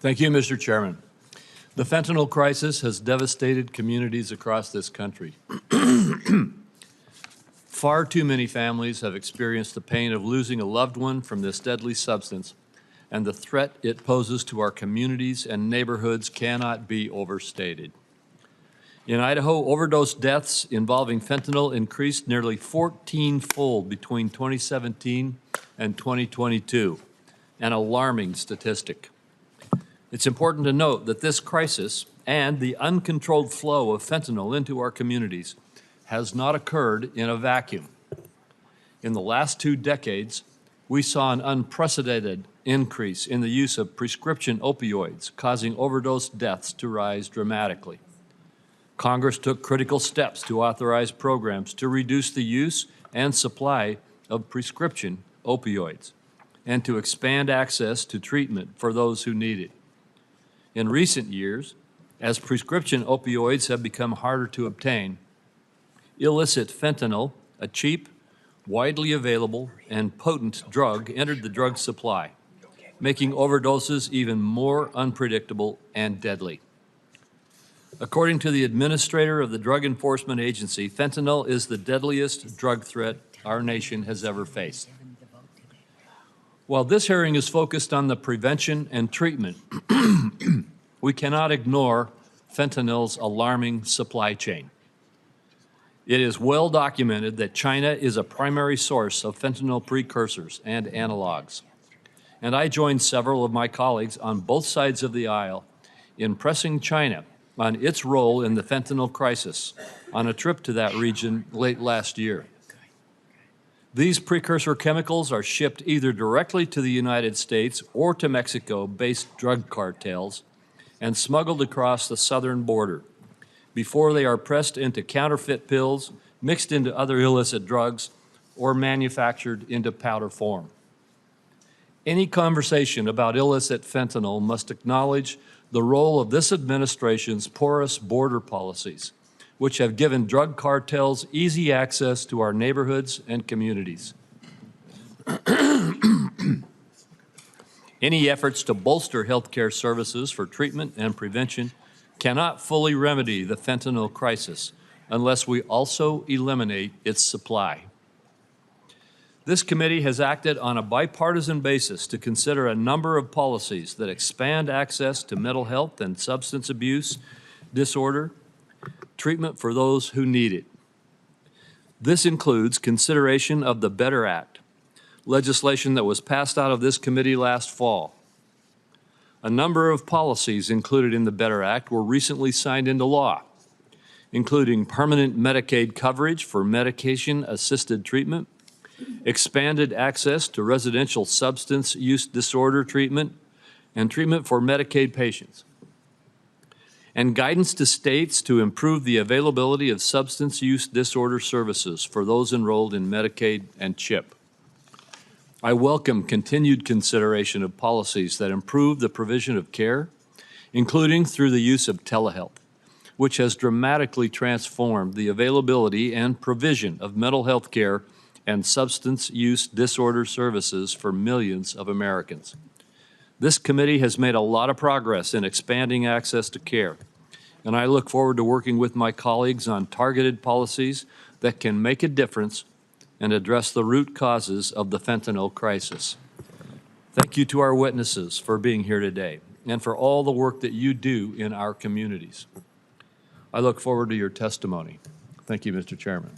Thank you, Mr. Chairman. The fentanyl crisis has devastated communities across this country. Far too many families have experienced the pain of losing a loved one from this deadly substance, and the threat it poses to our communities and neighborhoods cannot be overstated. In Idaho, overdose deaths involving fentanyl increased nearly 14-fold between 2017 and 2022, an alarming statistic. It's important to note that this crisis and the uncontrolled flow of fentanyl into our communities has not occurred in a vacuum. In the last 2 decades, we saw an unprecedented increase in the use of prescription opioids, causing overdose deaths to rise dramatically. Congress took critical steps to authorize programs to reduce the use and supply of prescription opioids and to expand access to treatment for those who need it. In recent years, as prescription opioids have become harder to obtain, illicit fentanyl, a cheap, widely available, and potent drug, entered the drug supply, making overdoses even more unpredictable and deadly. According to the administrator of the Drug Enforcement Agency, fentanyl is the deadliest drug threat our nation has ever faced. While this hearing is focused on the prevention and treatment, we cannot ignore fentanyl's alarming supply chain. It is well documented that China is a primary source of fentanyl precursors and analogs. And I joined several of my colleagues on both sides of the aisle in pressing China on its role in the fentanyl crisis on a trip to that region late last year. These precursor chemicals are shipped either directly to the United States or to Mexico-based drug cartels and smuggled across the southern border before they are pressed into counterfeit pills, mixed into other illicit drugs, or manufactured into powder form. Any conversation about illicit fentanyl must acknowledge the role of this administration's porous border policies, which have given drug cartels easy access to our neighborhoods and communities. Any efforts to bolster healthcare services for treatment and prevention cannot fully remedy the fentanyl crisis unless we also eliminate its supply. This committee has acted on a bipartisan basis to consider a number of policies that expand access to mental health and substance abuse disorder treatment for those who need it. This includes consideration of the Better Act, legislation that was passed out of this committee last fall. A number of policies included in the Better Act were recently signed into law, including permanent Medicaid coverage for medication-assisted treatment, expanded access to residential substance use disorder treatment, and treatment for Medicaid patients, and guidance to states to improve the availability of substance use disorder services for those enrolled in Medicaid and CHIP. I welcome continued consideration of policies that improve the provision of care, including through the use of telehealth, which has dramatically transformed the availability and provision of mental health care and substance use disorder services for millions of Americans. This committee has made a lot of progress in expanding access to care, and I look forward to working with my colleagues on targeted policies that can make a difference and address the root causes of the fentanyl crisis. Thank you to our witnesses for being here today and for all the work that you do in our communities. I look forward to your testimony. Thank you, Mr. Chairman.